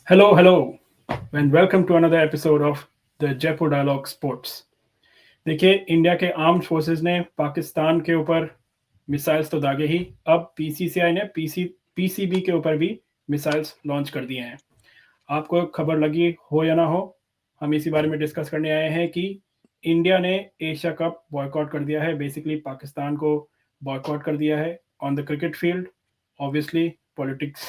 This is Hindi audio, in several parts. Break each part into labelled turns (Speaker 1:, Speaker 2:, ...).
Speaker 1: Hello, and welcome to another episode of the Jaipur Dialogue Sports. देखिए, इंडिया के आर्म्ड फोर्सेस ने पाकिस्तान के ऊपर मिसाइल्स तो दागे ही, अब पीसीसीआई ने पीसीबी के ऊपर भी मिसाइल्स लॉन्च कर दिए हैं। आपको खबर लगी हो या ना हो, हम इसी बारे में डिस्कस करने आए हैं कि इंडिया ने एशिया कप बॉयकॉट कर दिया है। बेसिकली पाकिस्तान को बॉयकॉट कर दिया है on the cricket field, obviously politics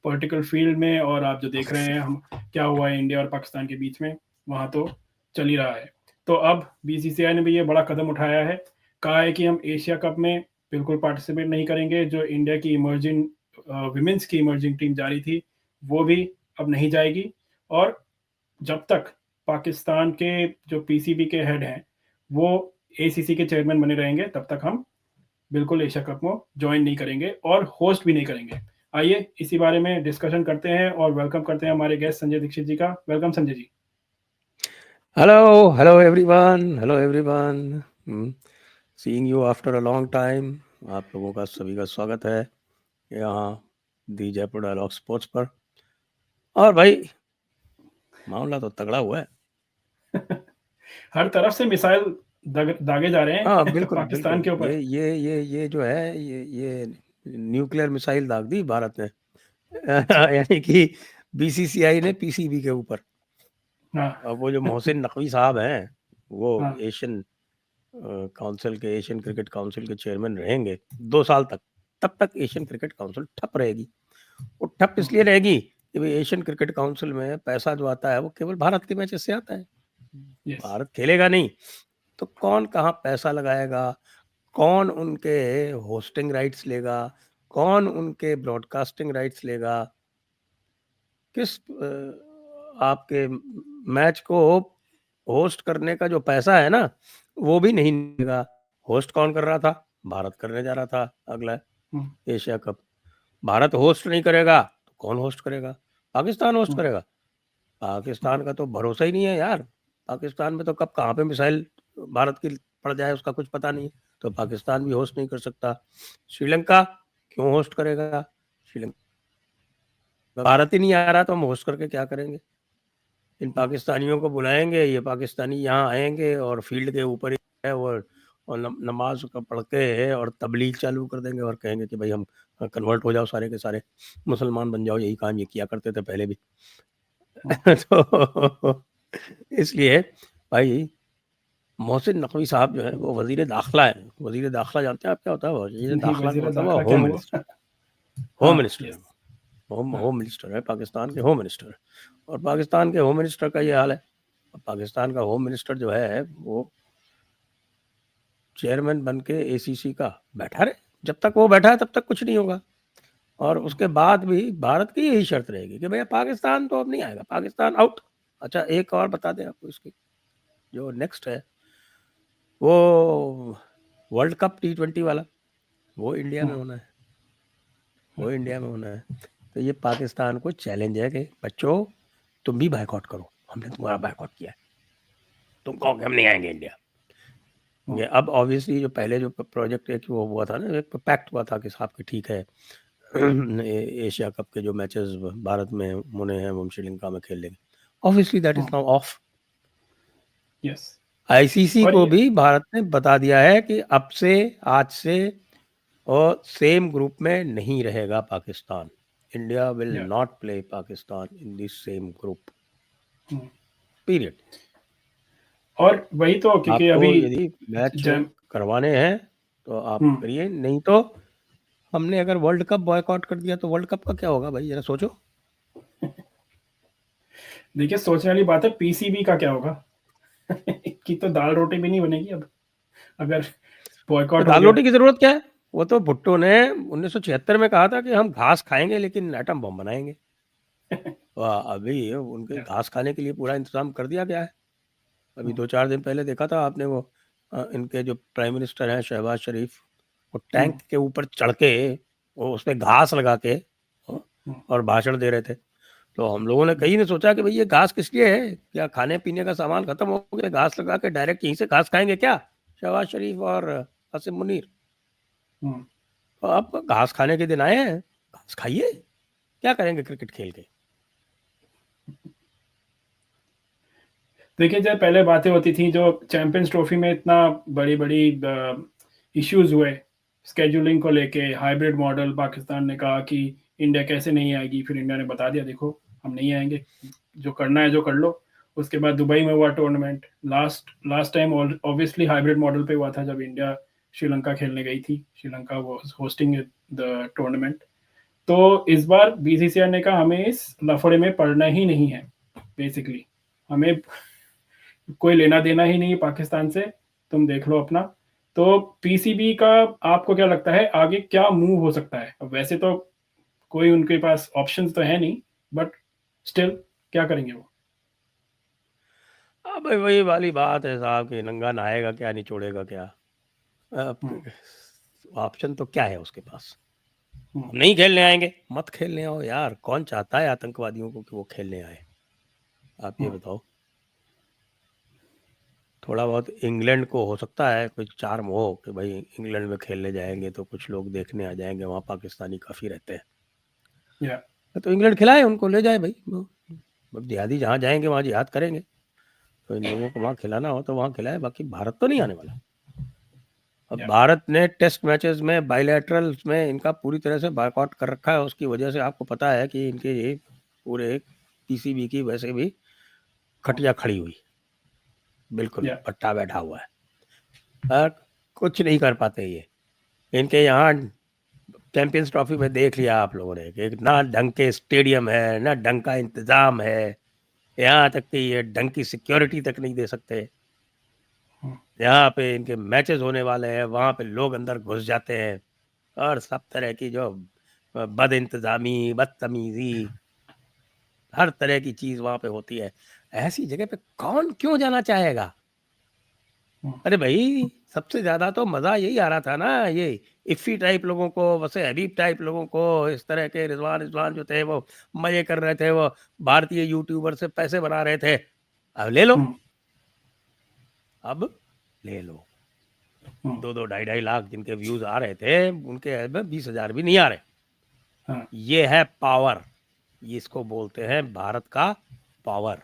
Speaker 1: political field में। और आप जो देख रहे हैं हम क्या हुआ है इंडिया और पाकिस्तान के बीच में, वहाँ तो चल ही रहा है। तो अब बीसीसीआई ने भी ये बड़ा कदम उठाया है, कहा है कि हम एशिया कप में बिल्कुल पार्टिसिपेट नहीं करेंगे। जो इंडिया की इमर्जिंग विमेंस की इमर्जिंग टीम जा रही थी, वो भी अब नहीं जाएगी। और जब तक पाकिस्तान के जो पीसीबी के हेड हैं वो एसीसी के चेयरमैन बने रहेंगे, तब तक हम बिल्कुल एशिया कप में ज्वाइन नहीं करेंगे और होस्ट भी नहीं करेंगे। आइए इसी बारे में डिस्कशन करते हैं और वेलकम करते हैं हमारे गेस्ट संजय दीक्षित जी का। Welcome Sanjay ji.
Speaker 2: Hello everyone. Hello everyone. Seeing you after a long time. आप लोगों का सभी का स्वागत है यहाँ दी जयपुर डायलॉग स्पोर्ट्स पर। और भाई मामला तो तगड़ा हुआ है।
Speaker 1: हर तरफ से मिसाइल दागे जा रहे
Speaker 2: हाँ
Speaker 1: हैं
Speaker 2: बिल्कुल
Speaker 1: पाकिस्तान
Speaker 2: बिल्कुल।
Speaker 1: के
Speaker 2: ये
Speaker 1: ऊपर।
Speaker 2: ये ये ये जो है ये न्यूक्लियर मिसाइल दाग दी भारत ने।
Speaker 1: अच्छा।
Speaker 2: यानी कि बीसीसीआई ने पीसीबी के ऊपर।
Speaker 1: हाँ
Speaker 2: अब वो जो मोहसिन नकवी साहब हैं वो
Speaker 1: हाँ।
Speaker 2: एशियन काउंसिल के एशियन क्रिकेट काउंसिल के चेयरमैन रहेंगे 2 साल तक। तब तक एशियन क्रिकेट काउंसिल ठप रहेगी। वो ठप इसलिए
Speaker 1: ओके।
Speaker 2: रहेगी कि भाई एशियन क्रिकेट काउंसिल में पैसा जो आता है वो केवल भारत के मैचेस से आता है।
Speaker 1: यस।
Speaker 2: भारत खेलेगा नहीं तो कौन कहाँ पैसा लगाएगा, कौन उनके होस्टिंग राइट्स लेगा, कौन उनके ब्रॉडकास्टिंग राइट्स लेगा, किस आपके मैच को होस्ट करने का जो पैसा है ना वो भी नहीं मिलेगा। होस्ट कौन कर रहा था? भारत करने जा रहा था अगला एशिया कप। भारत होस्ट नहीं करेगा तो कौन होस्ट करेगा? पाकिस्तान होस्ट करेगा। पाकिस्तान का तो भरोसा ही नहीं है यार। पाकिस्तान में तो कब कहाँ पे मिसाइल भारत की पड़ जाए उसका कुछ पता नहीं। तो पाकिस्तान भी होस्ट नहीं कर सकता। श्रीलंका क्यों होस्ट करेगा? श्रीलंका भारत ही नहीं आ रहा तो हम होस्ट करके क्या करेंगे? इन पाकिस्तानियों को बुलाएंगे, ये पाकिस्तानी यहाँ आएंगे और फील्ड के ऊपर ही है और नमाज का पढ़ के और तबलीग चालू कर देंगे और कहेंगे कि भाई हम कन्वर्ट हो जाओ, सारे के सारे मुसलमान बन जाओ। यही काम ये किया करते थे पहले भी। तो इसलिए भाई मोहसिन नकवी साहब जो है वो वजीर दाखिला है। वजीर दाखिला जानते हैं आप क्या होता है? वजीर
Speaker 1: नहीं,
Speaker 2: दाखिला का
Speaker 1: वजीर
Speaker 2: मतलब है
Speaker 1: दाखिला क्या
Speaker 2: होम
Speaker 1: हुआ?
Speaker 2: मिनिस्टर। होम
Speaker 1: हाँ।
Speaker 2: मिनिस्टर है।
Speaker 1: यस।
Speaker 2: होम
Speaker 1: हाँ।
Speaker 2: होम मिनिस्टर है, पाकिस्तान के होम मिनिस्टर। और पाकिस्तान के होम मिनिस्टर का ये हाल है। पाकिस्तान का होम मिनिस्टर जो है वो चेयरमैन बन के एसीसी का बैठा रहे। जब तक वो बैठा है तब तक कुछ नहीं होगा। और उसके बाद भी भारत की यही शर्त रहेगी कि भैया पाकिस्तान तो अब नहीं आएगा, पाकिस्तान आउट। अच्छा एक और बता दें आपको, इसकी जो नेक्स्ट है वो वर्ल्ड कप T20 वाला, वो इंडिया में होना है। वो इंडिया में होना है। तो ये पाकिस्तान को चैलेंज है कि बच्चों तुम भी बायकॉट करो। हमने तुम्हारा बायकॉट किया है, तुम कहो कि हम नहीं आएंगे इंडिया। ये अब ऑब्वियसली जो पहले जो प्रोजेक्ट एक वो हुआ था ना, एक पैक्ट हुआ था कि साहब कि ठीक है एशिया कप के जो मैचेस भारत में होने हैं वो हम श्रीलंका में खेल लेंगे। Obviously that is now of.
Speaker 1: Yes.
Speaker 2: ICC
Speaker 1: और
Speaker 2: को
Speaker 1: ये
Speaker 2: भी भारत ने बता दिया है कि अब से, आज से और सेम ग्रुप में नहीं रहेगा पाकिस्तान। इंडिया विल
Speaker 1: या
Speaker 2: not play Pakistan in this same group, period.
Speaker 1: और वही तो, क्योंकि
Speaker 2: आपको
Speaker 1: अभी
Speaker 2: यदि मैच
Speaker 1: जम
Speaker 2: करवाने हैं तो आप करिए, नहीं तो हमने अगर वर्ल्ड कप बॉयकॉट कर दिया तो वर्ल्ड कप का क्या होगा भाई, जरा सोचो।
Speaker 1: देखिए, सोचने वाली बात है, पीसीबी का क्या होगा? कि तो दाल रोटी भी नहीं बनेगी अब, अगर
Speaker 2: तो
Speaker 1: बॉयकॉट हो
Speaker 2: दाल
Speaker 1: गया।
Speaker 2: रोटी की जरूरत क्या है? वो तो भुट्टो ने 1976 में कहा था कि हम घास खाएंगे लेकिन एटम बम बनाएंगे। अभी उनके घास खाने के लिए पूरा इंतजाम कर दिया गया है। अभी 2-4 दिन पहले देखा था आपने वो इनके जो प्राइम मिनिस्टर हैं शहबाज शरीफ, वो टैंक के ऊपर चढ़ के वो उसमें घास लगा के और भाषण दे रहे थे। तो हम लोगों ने कहीं नहीं सोचा कि भाई ये घास किस लिए है? क्या खाने पीने का सामान खत्म हो गया, घास लगा के डायरेक्ट यहीं से घास खाएंगे क्या शहबाज शरीफ और आसिम मुनीर? तो अब घास खाने के दिन आए हैं, घास खाइए। क्या करेंगे क्रिकेट खेल के?
Speaker 1: देखिए, जब पहले बातें होती थी जो चैंपियंस ट्रॉफी में इतना बड़ी-बड़ी इश्यूज़ हुए, शेड्यूलिंग को लेके, हाइब्रिड मॉडल पाकिस्तान ने कहा कि इंडिया कैसे नहीं आएगी, फिर इंडिया ने बता दिया देखो हम नहीं आएँगे, जो करना है जो कर लो। उसके बाद दुबई में हुआ tournament, last time obviously hybrid model पे हुआ था जब इंडिया श्रीलंका खेलने गई थी, Sri Lanka was hosting the tournament. तो इस बार बीसीसीआई ने कहा हमें इस लफड़े में पड़ना ही नहीं है, बेसिकली हमें कोई लेना देना ही नहीं है पाकिस्तान से, तुम देख लो अपना। तो पीसीबी का आपको क्या लगता है आगे क्या मूव हो सकता है? अब वैसे तो कोई उनके पास ऑप्शंस तो है नहीं, बट स्टिल क्या करेंगे वो?
Speaker 2: हाँ भाई, वही वाली बात है साहब कि नंगा नहाएगा क्या निचोड़ेगा क्या।
Speaker 1: हम्म,
Speaker 2: ऑप्शन तो क्या है उसके पास?
Speaker 1: हम्म,
Speaker 2: हम नहीं खेलने आएंगे, मत खेलने आओ यार। कौन चाहता है आतंकवादियों को कि वो खेलने आए? आप ये
Speaker 1: हम्म,
Speaker 2: बताओ। थोड़ा बहुत इंग्लैंड को हो सकता है कुछ चार्म हो कि भाई इंग्लैंड में खेलने जाएंगे तो कुछ लोग देखने आ जाएंगे, वहाँ पाकिस्तानी काफ़ी रहते हैं।
Speaker 1: या
Speaker 2: तो इंग्लैंड खिलाए, उनको ले जाए भाई। अब जिहादी जहाँ जाएंगे वहाँ जिहाद करेंगे, तो इन लोगों को वहाँ खिलाना हो तो वहाँ खिलाए, बाकी भारत तो नहीं आने वाला। अब
Speaker 1: या
Speaker 2: भारत ने टेस्ट मैचेस में, बायलैटरल्स में इनका पूरी तरह से बायकॉट कर रखा है। उसकी वजह से आपको पता है कि इनके ये पूरे पीसीबी की वैसे भी खटिया खड़ी हुई, बिल्कुल
Speaker 1: या
Speaker 2: पट्टा बैठा हुआ है और कुछ नहीं कर पाते ये। इनके यहाँ चैंपियंस ट्रॉफी में देख लिया आप लोगों ने कि ना ढंग के स्टेडियम है, ना ढंग का इंतजाम है, यहाँ तक कि ये ढंग की सिक्योरिटी तक नहीं दे सकते। यहाँ पे इनके मैचेस होने वाले हैं, वहाँ पे लोग अंदर घुस जाते हैं और सब तरह की जो बद इंतजामी, बदतमीजी, हर तरह की चीज वहाँ पे होती है। ऐसी जगह पे कौन क्यों जाना चाहेगा? अरे भाई, सबसे ज्यादा तो मजा यही आ रहा था ना, ये इफ्फी टाइप लोगों को, वैसे हबीब टाइप लोगों को, इस तरह के रिजवान रिजवान जो थे वो मजे कर रहे थे, वो भारतीय यूट्यूबर से पैसे बना रहे थे। अब ले लो, अब ले लो। 2-2 ढाई-ढाई लाख जिनके व्यूज आ रहे थे, उनके अब 20,000 भी नहीं आ रहे।
Speaker 1: हाँ,
Speaker 2: ये है पावर, ये इसको बोलते हैं भारत का पावर।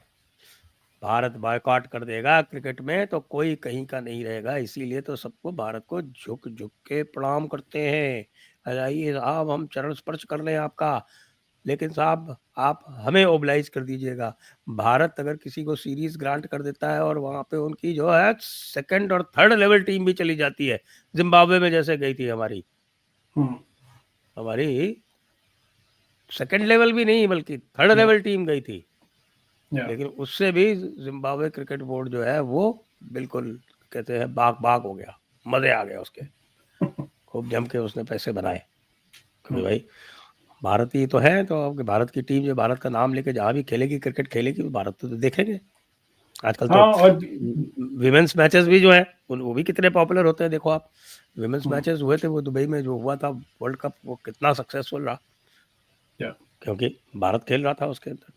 Speaker 2: भारत बॉयकॉट कर देगा क्रिकेट में तो कोई कहीं का नहीं रहेगा। इसीलिए तो सबको भारत को झुक झुक के प्रणाम करते हैं। आइए साहब, हम चरण स्पर्श कर लें आपका, लेकिन साहब आप हमें ओबलाइज कर दीजिएगा। भारत अगर किसी को सीरीज ग्रांट कर देता है और वहां पे उनकी जो है सेकंड और थर्ड लेवल टीम भी चली जाती है, जिम्बाब्वे में जैसे गई थी हमारी हमारी सेकंड लेवल भी नहीं बल्कि थर्ड
Speaker 1: या
Speaker 2: लेवल टीम गई थी,
Speaker 1: या
Speaker 2: लेकिन उससे भी जिम्बाब्वे क्रिकेट बोर्ड जो है वो बिल्कुल कहते हैं बाग बाग हो गया, मजे आ गए उसके। खूब जम के उसने पैसे बनाए, क्योंकि भाई भारत ही तो है, तो अब भारत की टीम जो भारत का नाम लेके जहाँ भी खेलेगी, क्रिकेट खेलेगी, तो भारत तो देखेंगे। आजकल तो
Speaker 1: हाँ और
Speaker 2: विमेंस मैचेस भी जो है वो भी कितने पॉपुलर होते हैं, देखो आप। विमेंस मैचेस हुए थे वो दुबई में जो हुआ था वर्ल्ड कप, वो कितना सक्सेसफुल रहा,
Speaker 1: या
Speaker 2: क्योंकि भारत खेल रहा था उसके अंदर।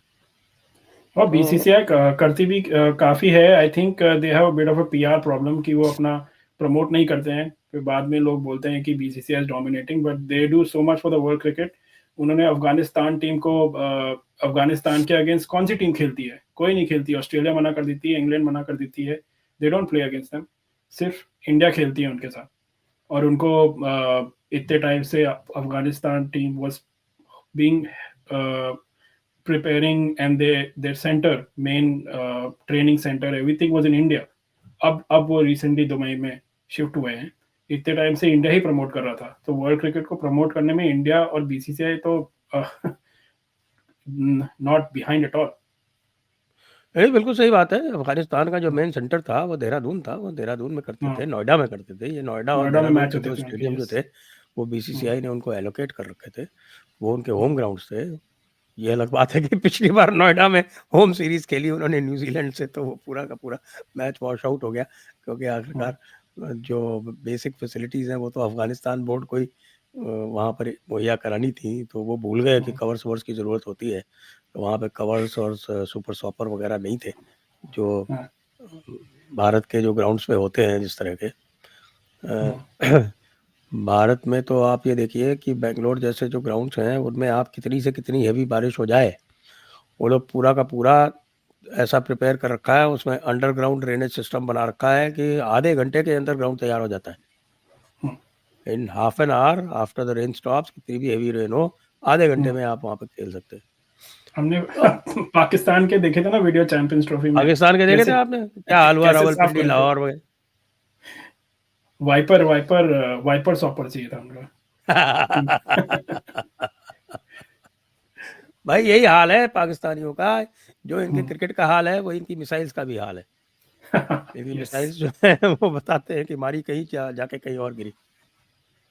Speaker 1: और
Speaker 2: तो
Speaker 1: बीसीसीआई करती भी काफ़ी है। I think they have a bit of a PR problem कि वो अपना प्रमोट नहीं करते हैं, फिर बाद में लोग बोलते हैं कि BCCI is dominating, but they do so much for the world cricket. उन्होंने अफगानिस्तान टीम को अफगानिस्तान के अगेंस्ट कौन सी टीम खेलती है? कोई नहीं खेलती। ऑस्ट्रेलिया मना कर देती है, इंग्लैंड मना कर देती है, they don't play against them. सिर्फ इंडिया खेलती है उनके साथ। और उनको इतने टाइम से Afghanistan team was being preparing, and their center, main training center, everything was in India. अब वो रिसेंटली दुबई में शिफ्ट हुए हैं। इतने टाइम से इंडिया ही प्रमोट कर रहा था, तो वर्ल्ड क्रिकेट को प्रमोट करने में इंडिया और बीसीसीआई तो नॉट बिहाइंड एट ऑल।
Speaker 2: ये बिल्कुल सही बात है। अफगानिस्तान का जो मेन सेंटर था वो देहरादून था, वो देहरादून में करते थे, नोएडा में करते थे। ये नोएडा और
Speaker 1: नोएडा में
Speaker 2: देहरादून
Speaker 1: मैच
Speaker 2: के
Speaker 1: होते
Speaker 2: दो
Speaker 1: थे उनके,
Speaker 2: स्टेडियम जो
Speaker 1: यस।
Speaker 2: थे वो बीसीसीआई ने उनको एलोकेट कर रखे थे, वो उनके होम ग्राउंड्स थे। ये अलग बात है कि पिछली बार नोएडा में होम सीरीज खेली उन्होंने न्यूजीलैंड से, तो वो पूरा का पूरा मैच वॉश आउट हो गया, क्योंकि आखिरकार जो बेसिक फैसिलिटीज़ हैं वो तो अफगानिस्तान बोर्ड को ही वहाँ पर मुहैया करानी थी, तो वो भूल गए कि कवर्स वर्स की ज़रूरत होती है। तो वहाँ पे कवर्स और सुपर सॉपर वगैरह नहीं थे, जो भारत के जो ग्राउंड्स पे होते हैं जिस तरह के। भारत में तो आप ये देखिए कि बेंगलोर जैसे जो ग्राउंड्स हैं उनमें आप कितनी से कितनी हेवी बारिश हो जाए, वो लोग पूरा का पूरा ऐसा प्रिपेयर कर रखा है, उसमें अंडरग्राउंड ड्रेनेज सिस्टम बना रखा है कि आधे घंटे के अंदर ग्राउंड तैयार हो जाता है। In half an hour after the rain stops, कितनी भी हेवी रेन हो, आधे घंटे में आप वहाँ पे खेल सकते हैं।
Speaker 1: हमने
Speaker 2: तो
Speaker 1: पाकिस्तान के देखे थे ना वीडियो चैंपियंस ट्रॉफी में,
Speaker 2: पाकिस्तान के देखे थे
Speaker 1: कैसे
Speaker 2: आपने क्या हाल हुआ?
Speaker 1: कैसे साफ
Speaker 2: रावलपिंडी,
Speaker 1: करते
Speaker 2: लाहौर में।
Speaker 1: वाइपर सॉपर चाहिए था उनका।
Speaker 2: भाई यही हाल है पाकिस्तानियों का, जो इनके क्रिकेट का हाल है वही इनकी मिसाइल्स का भी हाल है। इनकी मिसाइल्स जो है वो बताते हैं कि मारी कहीं जाके कहीं और गिरी।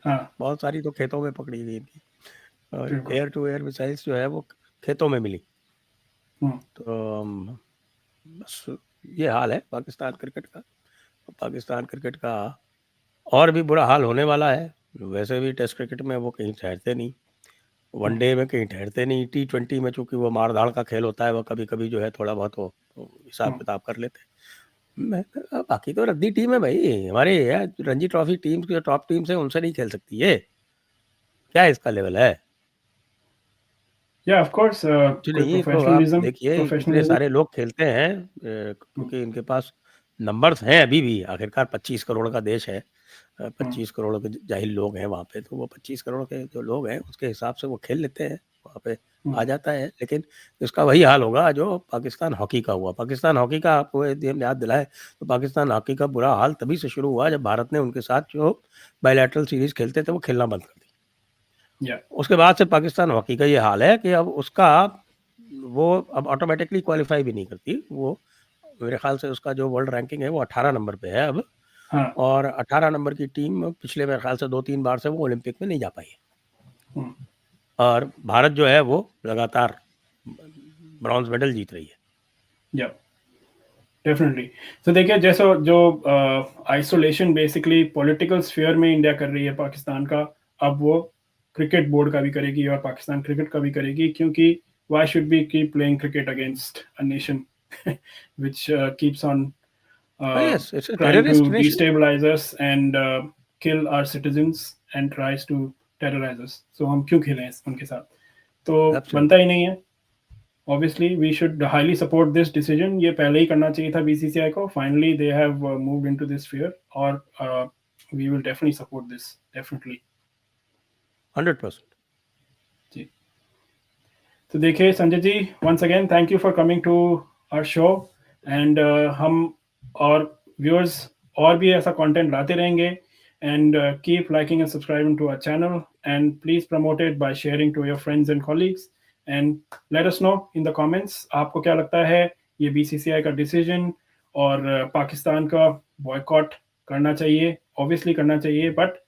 Speaker 1: हाँ,
Speaker 2: बहुत सारी तो खेतों में पकड़ी गई इनकी, और
Speaker 1: बिल्कुल।
Speaker 2: एयर टू एयर मिसाइल्स जो है वो खेतों में मिली।
Speaker 1: हम्म,
Speaker 2: तो बस ये हाल है पाकिस्तान क्रिकेट का। पाकिस्तान क्रिकेट का और भी बुरा हाल होने वाला है। वैसे भी टेस्ट क्रिकेट में वो कहीं ठहरते नहीं, वनडे में कहीं ठहरते नहीं, T20 में चूंकि वो मारधाड़ का खेल होता है, वो कभी कभी जो है थोड़ा बहुत वो हिसाब किताब कर लेते हैं। बाकी तो रद्दी टीम है भाई हमारे, रणजी ट्रॉफी टीम की जो टॉप टीम्स है उनसे नहीं खेल सकती है। क्या इसका लेवल है?
Speaker 1: या ऑफ कोर्स
Speaker 2: कुछ
Speaker 1: कोई
Speaker 2: नहीं, तो आप देखिए इतने
Speaker 1: प्रोफेशनलिज्म।
Speaker 2: सारे लोग खेलते हैं क्योंकि इनके पास नंबर्स हैं अभी भी। आखिरकार 25 करोड़ का देश है, 25 करोड़ के जाहिल लोग हैं वहाँ पे, तो वो 25 करोड़ के जो लोग हैं उसके हिसाब से वो खेल लेते हैं, वहाँ पे आ जाता है। लेकिन इसका वही हाल होगा जो पाकिस्तान हॉकी का हुआ। पाकिस्तान हॉकी का आपको यदि याद दिलाए तो पाकिस्तान हॉकी का बुरा हाल तभी से शुरू हुआ जब भारत ने उनके साथ जो बायलैटरल सीरीज खेलते थे वो खेलना बंद कर दी। उसके बाद से पाकिस्तान हॉकी का ये हाल है कि अब उसका वो अब ऑटोमेटिकली क्वालिफाई भी नहीं करती। वो मेरे ख्याल से उसका जो वर्ल्ड रैंकिंग है वो 18 नंबर पे है अब, और 18 नंबर की टीम पिछले मेरे ख्याल से 2-3 बार से वो ओलंपिक में नहीं जा पाई है, और भारत जो है वो लगातार ब्रॉन्ज मेडल जीत रही है।
Speaker 1: डेफिनेटली। तो देखिए, जैसे जो आइसोलेशन बेसिकली पॉलिटिकल स्फीयर में इंडिया कर रही है पाकिस्तान का, अब वो क्रिकेट बोर्ड का भी करेगी और पाकिस्तान क्रिकेट का भी करेगी, क्योंकि why should we keep playing cricket against a nation which keeps on
Speaker 2: Yes, it's a
Speaker 1: trying to
Speaker 2: terrorist nation.
Speaker 1: destabilize us and kill our citizens and tries to terrorize us. So हम क्यों खेलें उनके साथ? तो बनता ही नहीं है। Obviously, we should highly support this decision. ये पहले ही करना चाहिए था BCCI को. Finally, they have moved into this sphere, और we will definitely support this. Definitely.
Speaker 2: 100%.
Speaker 1: जी. तो देखिए Sanjay ji, once again thank you for coming to our show, and हम और viewers और भी ऐसा content लाते रहेंगे, and keep liking and subscribing to our channel, and please promote it by sharing to your friends and colleagues, and let us know in the comments आपको क्या लगता है ये BCCI का डिसीजन, और पाकिस्तान का बॉयकॉट करना चाहिए, ऑब्वियसली करना चाहिए, बट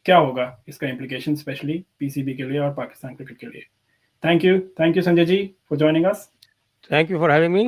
Speaker 1: क्या होगा इसका इम्प्लीकेशन स्पेशली PCB के लिए और पाकिस्तान क्रिकेट के लिए। Thank you Sanjay ji for joining us.
Speaker 2: Thank you for having me.